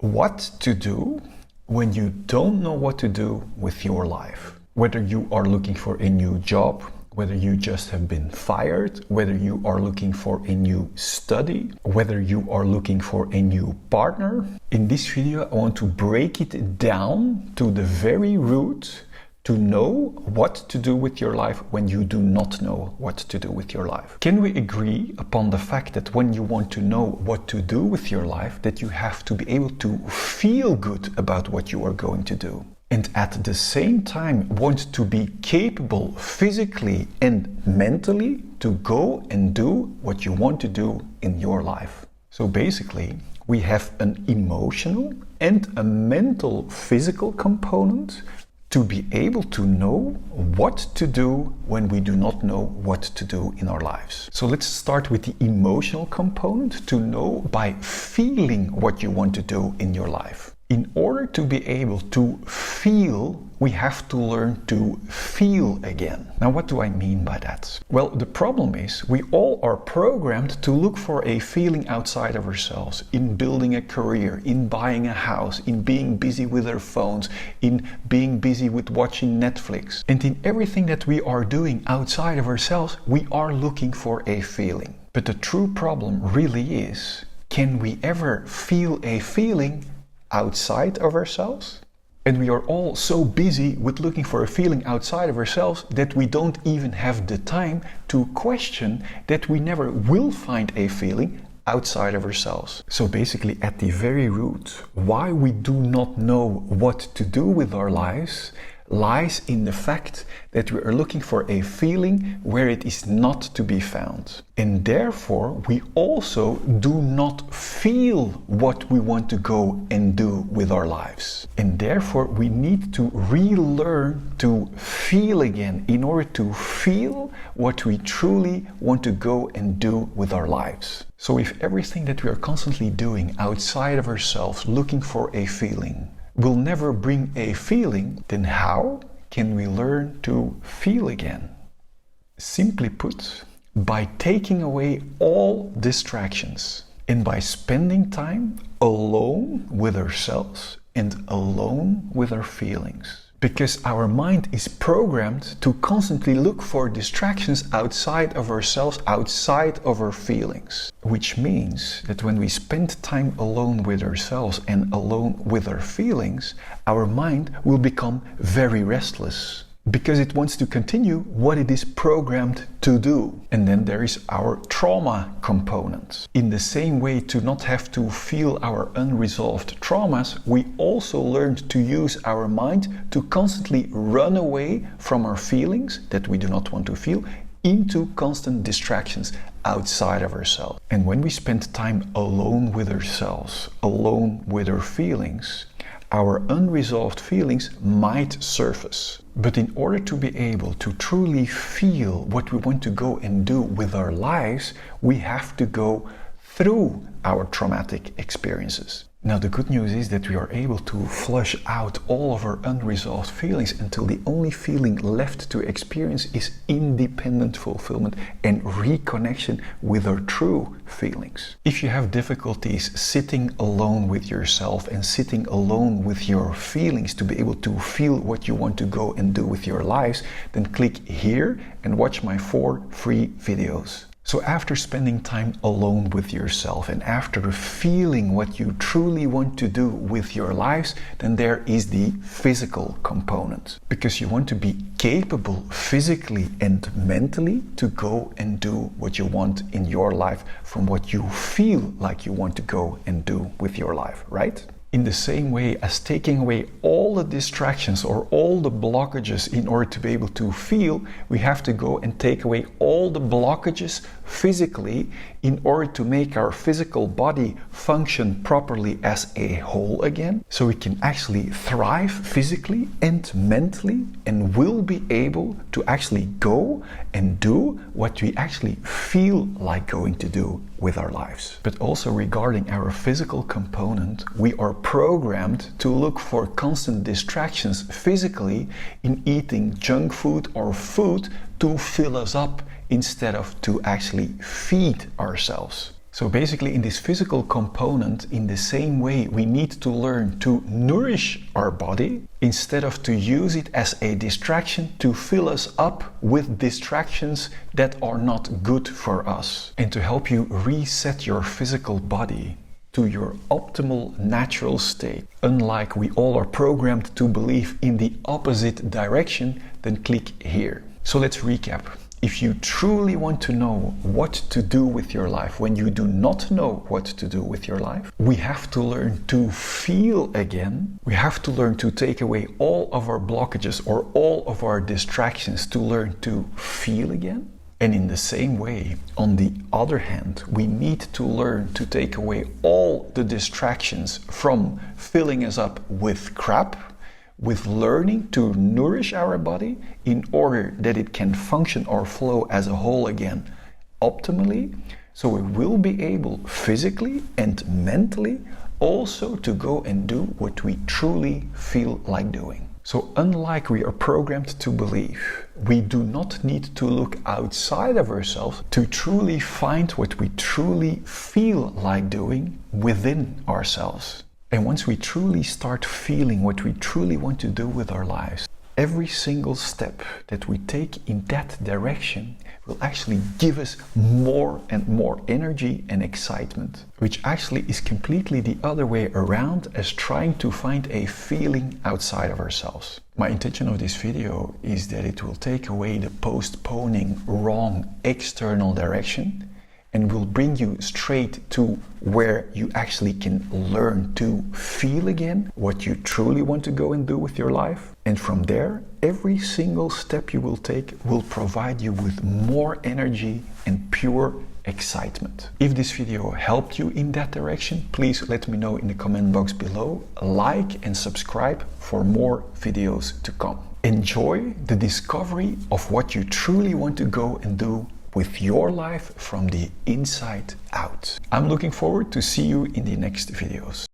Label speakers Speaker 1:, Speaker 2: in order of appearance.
Speaker 1: What to do when you don't know what to do with your life. Whether you are looking for a new job, whether you just have been fired, whether you are looking for a new study, whether you are looking for a new partner. In this video, I want to break it down to the very root to know what to do with your life when you do not know what to do with your life. Can we agree upon the fact that when you want to know what to do with your life, that you have to be able to feel good about what you are going to do? And at the same time want to be capable physically and mentally to go and do what you want to do in your life. So basically, we have an emotional and a mental physical component to be able to know what to do when we do not know what to do in our lives. So let's start with the emotional component, to know by feeling what you want to do in your life. In order to be able to feel, we have to learn to feel again. Now, what do I mean by that? Well, the problem is we all are programmed to look for a feeling outside of ourselves, in building a career, in buying a house, in being busy with our phones, in being busy with watching Netflix. And in everything that we are doing outside of ourselves, we are looking for a feeling. But the true problem really is, can we ever feel a feeling outside of ourselves? And we are all so busy with looking for a feeling outside of ourselves that we don't even have the time to question that we never will find a feeling outside of ourselves. So basically, at the very root, why we do not know what to do with our lives lies in the fact that we are looking for a feeling where it is not to be found. And therefore, we also do not feel what we want to go and do with our lives. And therefore, we need to relearn to feel again in order to feel what we truly want to go and do with our lives. So if everything that we are constantly doing outside of ourselves, looking for a feeling, will never bring a feeling, then how can we learn to feel again? Simply put, by taking away all distractions and by spending time alone with ourselves and alone with our feelings. Because our mind is programmed to constantly look for distractions outside of ourselves, outside of our feelings. Which means that when we spend time alone with ourselves and alone with our feelings, our mind will become very restless, because it wants to continue what it is programmed to do. And then there is our trauma component. In the same way, to not have to feel our unresolved traumas, we also learned to use our mind to constantly run away from our feelings that we do not want to feel into constant distractions outside of ourselves. And when we spend time alone with ourselves, alone with our feelings, our unresolved feelings might surface. But in order to be able to truly feel what we want to go and do with our lives, we have to go through our traumatic experiences. Now, the good news is that we are able to flush out all of our unresolved feelings until the only feeling left to experience is independent fulfillment and reconnection with our true feelings. If you have difficulties sitting alone with yourself and sitting alone with your feelings to be able to feel what you want to go and do with your lives, then click here and watch my 4 free videos. So after spending time alone with yourself and after feeling what you truly want to do with your lives, then there is the physical component. Because you want to be capable physically and mentally to go and do what you want in your life from what you feel like you want to go and do with your life, right? In the same way as taking away all the distractions or all the blockages in order to be able to feel, we have to go and take away all the blockages physically in order to make our physical body function properly as a whole again, so we can actually thrive physically and mentally and will be able to actually go and do what we actually feel like going to do with our lives. But also regarding our physical component, we are programmed to look for constant distractions physically in eating junk food or food to fill us up instead of to actually feed ourselves. So basically in this physical component, in the same way, we need to learn to nourish our body instead of to use it as a distraction to fill us up with distractions that are not good for us. And to help you reset your physical body to your optimal natural state. Unlike we all are programmed to believe in the opposite direction, then click here. So let's recap. If you truly want to know what to do with your life when you do not know what to do with your life, we have to learn to feel again. We have to learn to take away all of our blockages or all of our distractions to learn to feel again. And in the same way, on the other hand, we need to learn to take away all the distractions from filling us up with crap, with learning to nourish our body in order that it can function or flow as a whole again optimally. So we will be able physically and mentally also to go and do what we truly feel like doing. So unlike we are programmed to believe, we do not need to look outside of ourselves to truly find what we truly feel like doing within ourselves. And once we truly start feeling what we truly want to do with our lives, every single step that we take in that direction will actually give us more and more energy and excitement, which actually is completely the other way around as trying to find a feeling outside of ourselves. My intention of this video is that it will take away the postponing wrong external direction and will bring you straight to where you actually can learn to feel again what you truly want to go and do with your life. And from there, every single step you will take will provide you with more energy and pure excitement. If this video helped you in that direction, please let me know in the comment box below. Like and subscribe for more videos to come. Enjoy the discovery of what you truly want to go and do with your life from the inside out. I'm looking forward to see you in the next videos.